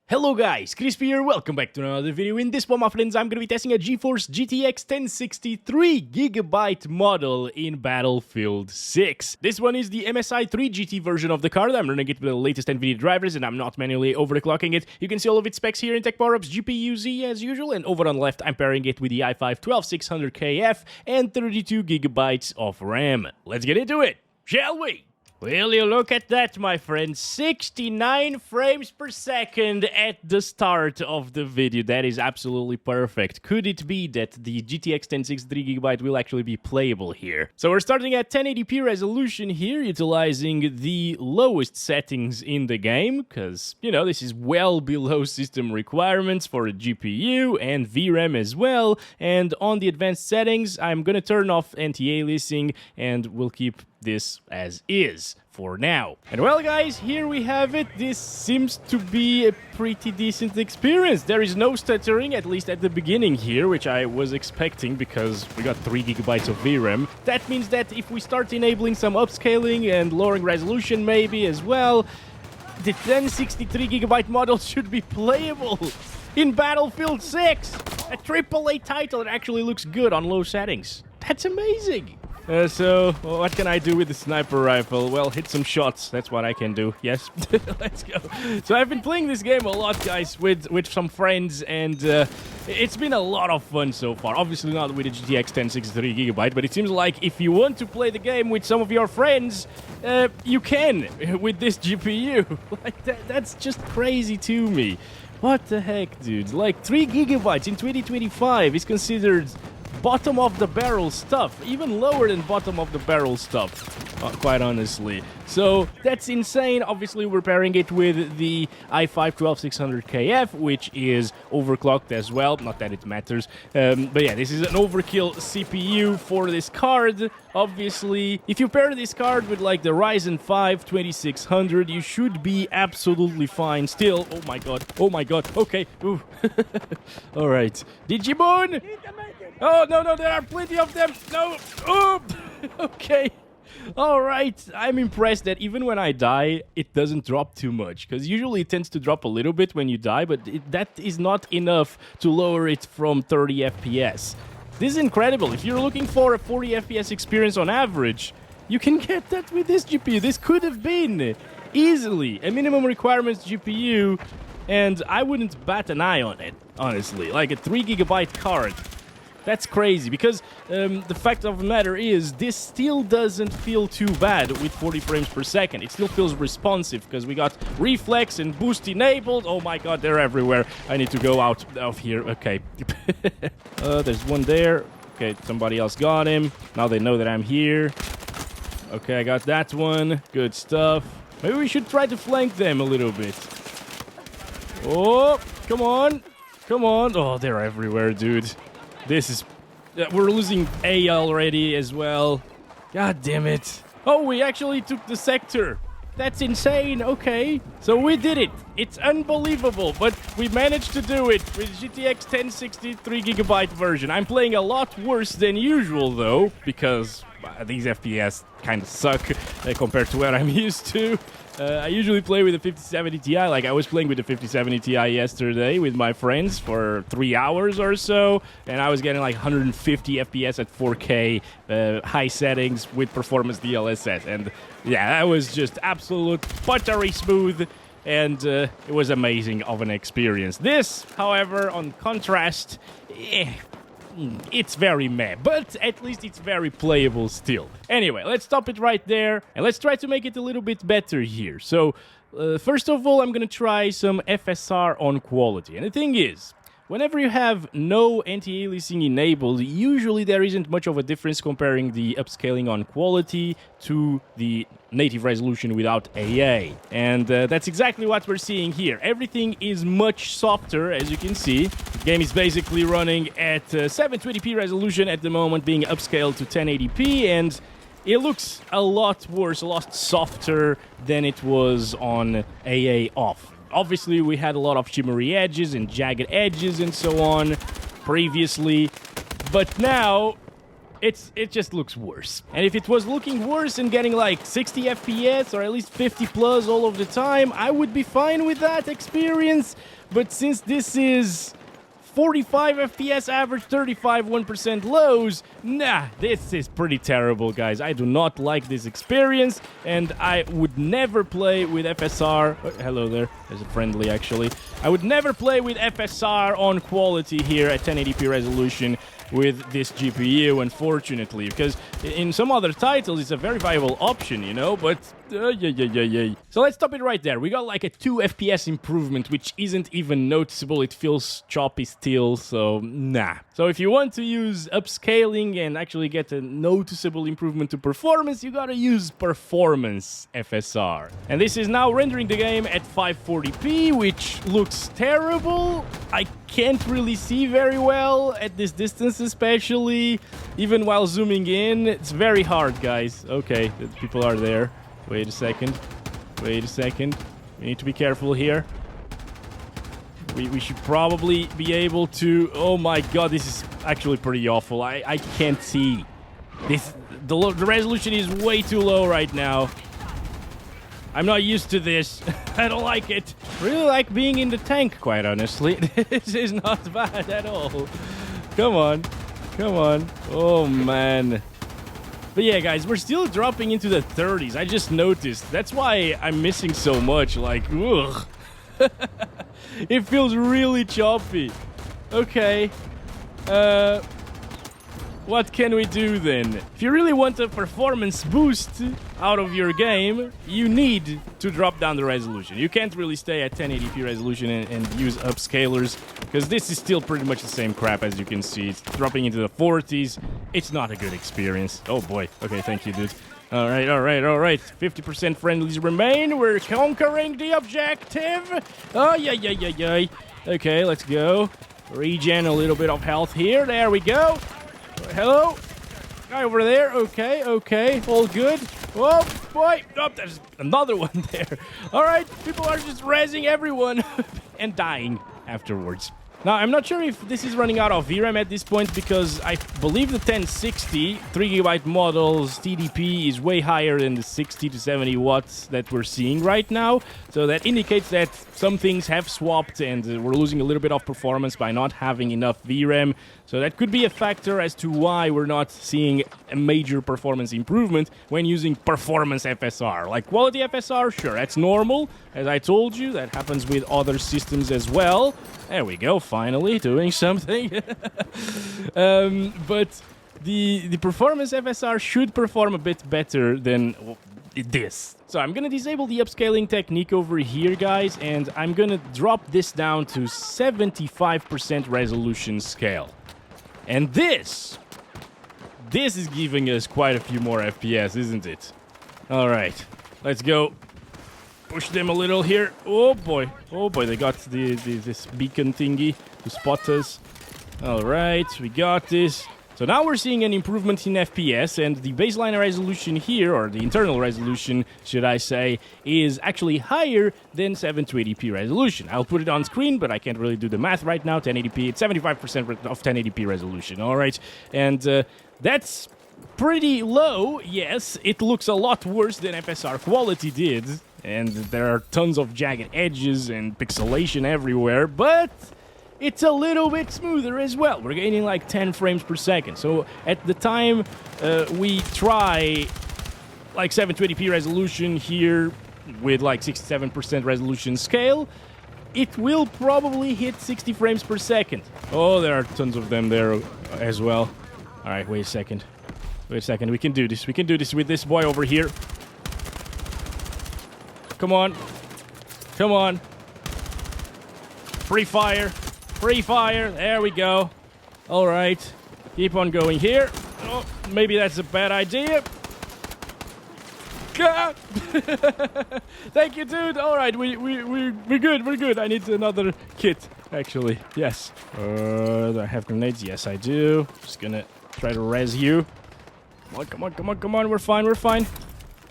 Hello guys, Crispy here, welcome back to another video. In this one, my friends, I'm gonna be testing a GeForce GTX 1063GB model in Battlefield 6. This one is the MSI 3GT version of the card. I'm running it with the latest Nvidia drivers and I'm not manually overclocking it. You can see all of its specs here in Tech Power-Ups, GPU Z as usual, and over on the left, I'm pairing it with the i5-12600KF and 32GB of RAM. Let's get into it, shall we? Will you look at that, my friend? 69 frames per second at the start of the video. That is absolutely perfect. Could it be that the GTX 1063GB will actually be playable here? So we're starting at 1080p resolution here, utilizing the lowest settings in the game, because, you know, this is well below system requirements for a GPU and VRAM as well. And on the advanced settings, I'm gonna turn off anti-aliasing and we'll keep this as is for now. And well guys, here we have it. This seems to be a pretty decent experience. There is no stuttering, at least at the beginning here, which I was expecting because we got 3GB of VRAM. That means that if we start enabling some upscaling and lowering resolution maybe as well, the 1063GB model should be playable in Battlefield 6. A AAA title that actually looks good on low settings. That's amazing. So, what can I do with the sniper rifle? Well, hit some shots. That's what I can do. Yes, let's go. So I've been playing this game a lot, guys, with some friends, and it's been a lot of fun so far. Obviously not with the GTX 1063GB, but it seems like if you want to play the game with some of your friends, you can with this GPU. Like that's just crazy to me. What the heck, dude? Like 3GB in 2025 is considered bottom of the barrel stuff, even lower than bottom of the barrel stuff, quite honestly. So that's insane. Obviously we're pairing it with the i5-12600KF, which is overclocked as well, not that it matters, but yeah, this is an overkill CPU for this card. Obviously if you pair this card with like the Ryzen 5 2600, you should be absolutely fine still. Oh my god, okay. Ooh. All right, Digimon. Oh, no, there are plenty of them. No. Oh, okay. All right. I'm impressed that even when I die, it doesn't drop too much. Because usually it tends to drop a little bit when you die, but that is not enough to lower it from 30 FPS. This is incredible. If you're looking for a 40 FPS experience on average, you can get that with this GPU. This could have been easily a minimum requirements GPU, and I wouldn't bat an eye on it, honestly. Like a 3GB card. That's crazy, because the fact of the matter is, this still doesn't feel too bad with 40 frames per second. It still feels responsive, because we got reflex and boost enabled. Oh my god, they're everywhere. I need to go out of here. Okay. There's one there. Okay, somebody else got him. Now they know that I'm here. Okay, I got that one. Good stuff. Maybe we should try to flank them a little bit. Oh, come on. Come on. Oh, they're everywhere, dude. This is... we're losing A already as well. God damn it. Oh, we actually took the sector. That's insane. Okay. So we did it. It's unbelievable, but we managed to do it with GTX 1063GB version. I'm playing a lot worse than usual, though, because these FPS kind of suck compared to what I'm used to. I usually play with the 5070 Ti, like I was playing with the 5070 Ti yesterday with my friends for 3 hours or so, and I was getting like 150 FPS at 4K, high settings with performance DLSS, and yeah, that was just absolute buttery smooth, and it was amazing of an experience. This, however, on contrast, it's very meh, but at least it's very playable still. Anyway, let's stop it right there, and let's try to make it a little bit better here. So, first of all, I'm gonna try some FSR on quality. And the thing is, whenever you have no anti-aliasing enabled, usually there isn't much of a difference comparing the upscaling on quality to the native resolution without AA. And that's exactly what we're seeing here. Everything is much softer, as you can see. The game is basically running at 720p resolution at the moment, being upscaled to 1080p, and it looks a lot worse, a lot softer than it was on AA off. Obviously, we had a lot of shimmery edges and jagged edges and so on previously, but now it just looks worse. And if it was looking worse and getting like 60 FPS or at least 50 plus all of the time, I would be fine with that experience. But since this is 45 FPS average, 35 1% lows, nah, this is pretty terrible, guys. I do not like this experience, and I would never play with FSR. Oh, hello there. There's a friendly, actually. I would never play with FSR on quality here at 1080p resolution with this GPU, unfortunately, because in some other titles it's a very viable option, you know, but So let's stop it right there. We got like a 2 FPS improvement, which isn't even noticeable. It feels choppy still, so nah. So if you want to use upscaling and actually get a noticeable improvement to performance, you gotta use performance FSR. And this is now rendering the game at 540p, which looks terrible. I can't really see very well at this distance, especially even while zooming in. It's very hard, guys. Okay, people are there. Wait a second. Wait a second. We need to be careful here. We should probably be able to... Oh my god, this is actually pretty awful. I can't see. The resolution is way too low right now. I'm not used to this. I don't like it. Really like being in the tank, quite honestly. This is not bad at all. Come on. Come on. Oh, man. But yeah, guys, we're still dropping into the 30s. I just noticed. That's why I'm missing so much. Like, ugh. It feels really choppy. Okay. What can we do then? If you really want a performance boost out of your game, you need to drop down the resolution. You can't really stay at 1080p resolution and use upscalers, because this is still pretty much the same crap, as you can see. It's dropping into the 40s. It's not a good experience. Oh boy. Okay, thank you, dude. All right, all right, all right. 50% friendlies remain. We're conquering the objective. Oh, yeah. Okay, let's go. Regen a little bit of health here. There we go. Hello? Guy over there. Okay, okay. All good. Oh, boy. Oh, there's another one there. All right. People are just rezzing everyone and dying afterwards. Now, I'm not sure if this is running out of VRAM at this point, because I believe the 1060 3GB model's TDP is way higher than the 60 to 70 watts that we're seeing right now. So that indicates that some things have swapped and we're losing a little bit of performance by not having enough VRAM. So that could be a factor as to why we're not seeing a major performance improvement when using performance FSR. Like quality FSR, sure, that's normal. As I told you, that happens with other systems as well. There we go, finally doing something. But the performance FSR should perform a bit better than this. So I'm gonna disable the upscaling technique over here, guys, and I'm gonna drop this down to 75% resolution scale. And this is giving us quite a few more FPS, isn't it? All right, let's go. Push them a little here. Oh boy, they got this beacon thingy to spot us. All right, we got this. So now we're seeing an improvement in FPS, and the baseline resolution here, or the internal resolution, should I say, is actually higher than 720p resolution. I'll put it on screen, but I can't really do the math right now. 1080p, it's 75% of 1080p resolution, all right? And that's pretty low, yes. It looks a lot worse than FSR quality did, and there are tons of jagged edges and pixelation everywhere, but it's a little bit smoother as well. We're gaining like 10 frames per second. So at the time we try like 720p resolution here with like 67% resolution scale, it will probably hit 60 frames per second. Oh, there are tons of them there as well. All right, wait a second. Wait a second. We can do this. We can do this with this boy over here. Come on. Come on. Free fire. Free fire. There we go. All right. Keep on going here. Oh, maybe that's a bad idea. Thank you, dude. All right. We're good. We're good. I need another kit, actually. Yes. Do I have grenades? Yes, I do. Just gonna try to res you. Come on, come on, come on, come on. We're fine. We're fine.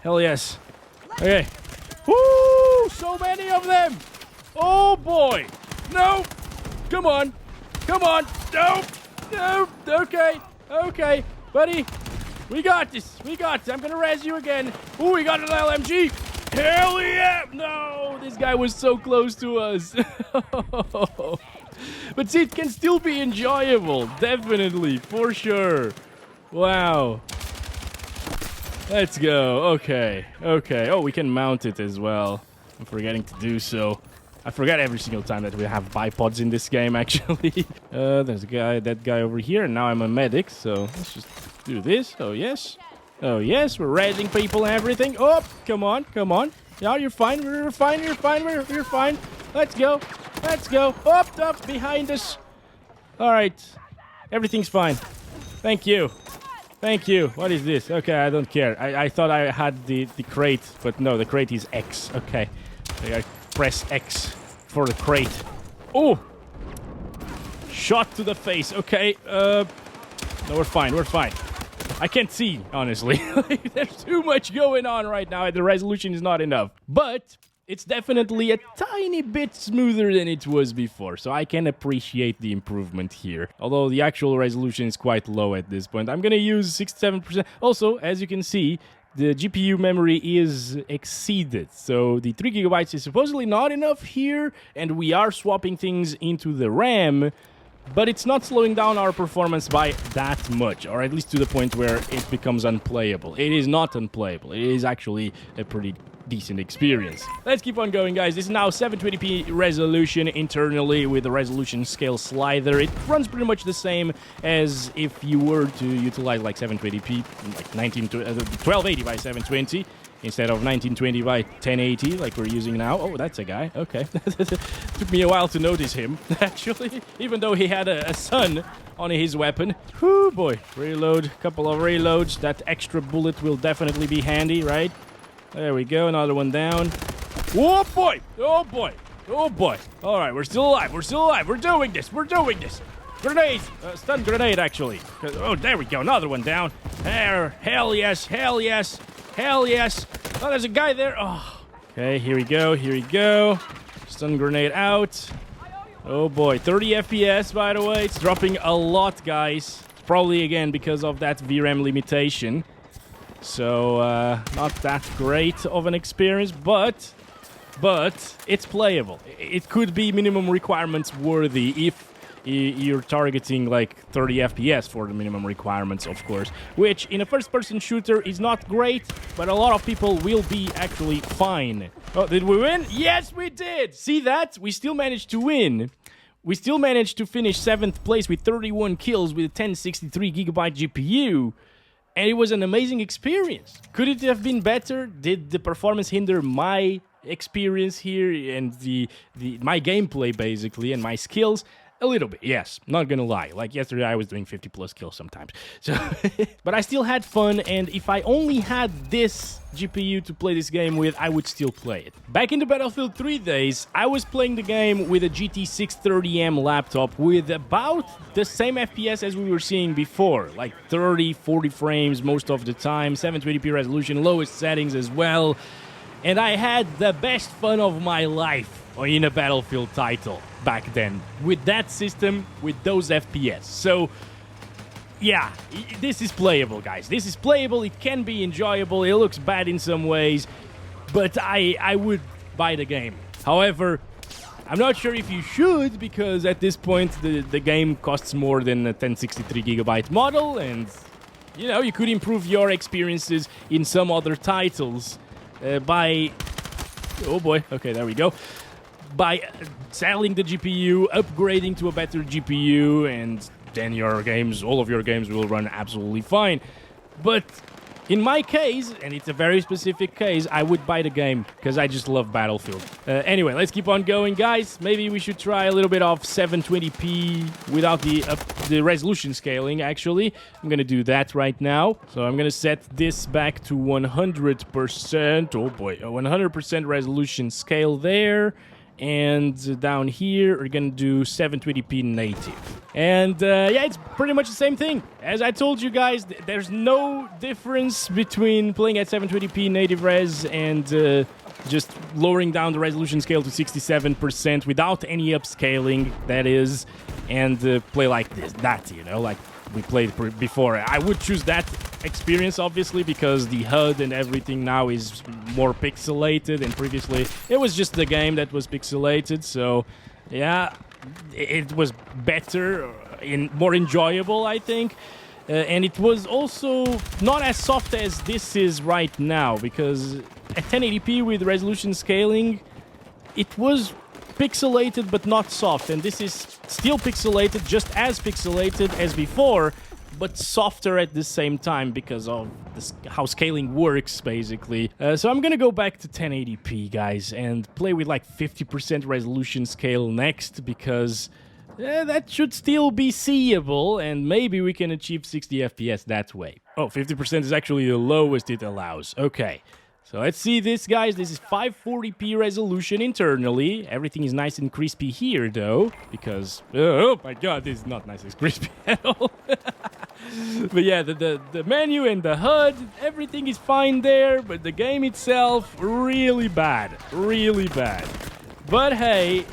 Hell yes. Okay. Woo! So many of them. Oh, boy. No. Come on. Come on. No. No. Okay. Okay. Buddy, we got this. We got this. I'm gonna res you again. Ooh, we got an LMG. Hell yeah! No, this guy was so close to us. But see, it can still be enjoyable. Definitely, for sure. Wow. Let's go. Okay. Okay. Oh, we can mount it as well. I'm forgetting to do so. I forget every single time that we have bipods in this game, actually. There's a guy, that guy over here, and now I'm a medic, so let's just do this. Oh, yes. Oh, yes, we're raising people and everything. Oh, come on, come on. Yeah, you're fine, we're fine, you're fine, you're fine. Let's go, let's go. Up, behind us. All right, everything's fine. Thank you. Thank you. What is this? Okay, I don't care. I thought I had the crate, but no, the crate is X. Okay, I press X for the crate. Oh! Shot to the face. Okay, no, we're fine, we're fine. I can't see, honestly. There's too much going on right now, and the resolution is not enough. But it's definitely a tiny bit smoother than it was before, so I can appreciate the improvement here. Although the actual resolution is quite low at this point. I'm gonna use 67%. Also, as you can see, the GPU memory is exceeded, so the 3 GB is supposedly not enough here, and we are swapping things into the RAM, but it's not slowing down our performance by that much, or at least to the point where it becomes unplayable. It is not unplayable. It is actually a pretty decent experience. Let's keep on going, guys. This is now 720p resolution internally with the resolution scale slider. It runs pretty much the same as if you were to utilize like 720p, like 1280 by 720. Instead of 1920 by 1080 like we're using now. Oh, that's a guy. Okay. Took me a while to notice him, actually. Even though he had a sun on his weapon. Whew, boy. Reload. Couple of reloads. That extra bullet will definitely be handy, right? There we go. Another one down. Oh, boy. Oh, boy. Oh, boy. All right. We're still alive. We're still alive. We're doing this. We're doing this. Grenade. Stun grenade, actually. Oh, there we go. Another one down. There. Hell yes. Hell yes. Hell yes. Oh, there's a guy there. Oh. Okay, here we go. Here we go. Stun grenade out. Oh, boy. 30 FPS, by the way. It's dropping a lot, guys. It's probably, again, because of that VRAM limitation. So, not that great of an experience, but it's playable. It could be minimum requirements worthy if you're targeting like 30 FPS for the minimum requirements, of course, which in a first-person shooter is not great, but a lot of people will be actually fine. Oh, did we win? Yes, we did! See that? We still managed to win. We still managed to finish 7th place with 31 kills with a 1063GB GPU, and it was an amazing experience. Could it have been better? Did the performance hinder my experience here and my gameplay, basically, and my skills? A little bit, yes. Not gonna lie. Like yesterday, I was doing 50 plus kills sometimes. So, but I still had fun, and if I only had this GPU to play this game with, I would still play it. Back in the Battlefield 3 days, I was playing the game with a GT 630M laptop with about the same FPS as we were seeing before. Like 30, 40 frames most of the time, 720p resolution, lowest settings as well. And I had the best fun of my life in a Battlefield title back then, with that system, with those FPS. So, yeah, this is playable, guys. This is playable, it can be enjoyable, it looks bad in some ways, but I would buy the game. However, I'm not sure if you should, because at this point, the game costs more than a 1063GB model, and, you know, you could improve your experiences in some other titles by... Oh boy, okay, there we go. By selling the GPU, upgrading to a better GPU, and then your games, all of your games will run absolutely fine. But in my case, and it's a very specific case, I would buy the game because I just love Battlefield. Anyway, let's keep on going, guys. Maybe we should try a little bit of 720p without the resolution scaling, actually. I'm gonna do that right now. So I'm gonna set this back to 100%. Oh boy, 100% resolution scale there. And down here, we're gonna do 720p native. And yeah, it's pretty much the same thing. As I told you guys, there's no difference between playing at 720p native res and just lowering down the resolution scale to 67% without any upscaling, that is, and play like this, you know, like we played before. I would choose that experience, obviously, because the HUD and everything now is more pixelated, and previously it was just the game that was pixelated. So yeah, it was better, more enjoyable, I think. And it was also not as soft as this is right now, because at 1080p with resolution scaling, it was pixelated but not soft, and this is still pixelated, just as pixelated as before, but softer at the same time because of this, how scaling works, basically. So I'm gonna go back to 1080p, guys, and play with like 50% resolution scale next, because that should still be seeable, and maybe we can achieve 60 FPS that way. Oh, 50% is actually the lowest it allows. Okay. So let's see this, guys. This is 540p resolution internally. Everything is nice and crispy here, though, because... oh my god, this is not nice and crispy at all. But yeah, the menu and the HUD, everything is fine there, but the game itself, really bad. Really bad. But hey,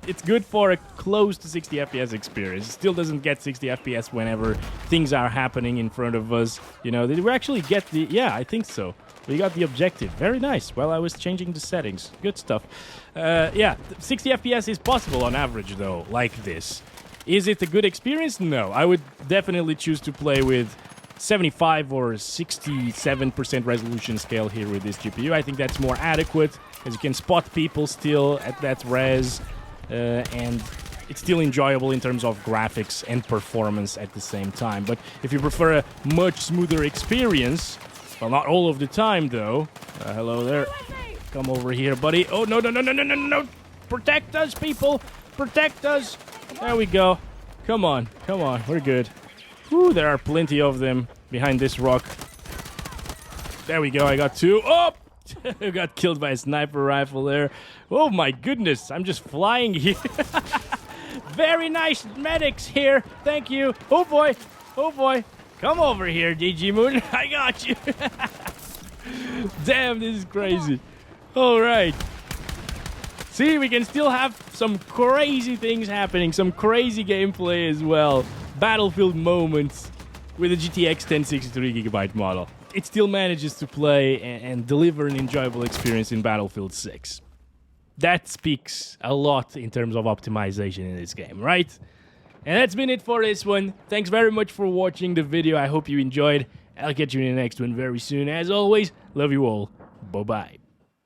it's good for a close to 60 FPS experience. It still doesn't get 60 FPS whenever things are happening in front of us. You know, did we actually get the... yeah, I think so. We got the objective. Very nice. Well, I was changing the settings. Good stuff. Yeah, 60 FPS is possible on average, though, like this. Is it a good experience? No. I would definitely choose to play with 75 or 67% resolution scale here with this GPU. I think that's more adequate, as you can spot people still at that res, and it's still enjoyable in terms of graphics and performance at the same time. But if you prefer a much smoother experience... well, not all of the time, though. Hello there. Come over here, buddy. Oh, no, no, no, no, no, no, no. Protect us, people. Protect us. There we go. Come on. Come on. We're good. Whew, there are plenty of them behind this rock. There we go. I got two. Oh! I got killed by a sniper rifle there. Oh, my goodness. I'm just flying here. Very nice medics here. Thank you. Oh, boy. Oh, boy. Come over here, DG Moon. I got you. Damn, this is crazy. All right. See, we can still have some crazy things happening, some crazy gameplay as well. Battlefield moments with the GTX 1063GB model. It still manages to play and deliver an enjoyable experience in Battlefield 6. That speaks a lot in terms of optimization in this game, right? And that's been it for this one. Thanks very much for watching the video. I hope you enjoyed. I'll catch you in the next one very soon. As always, love you all. Bye-bye.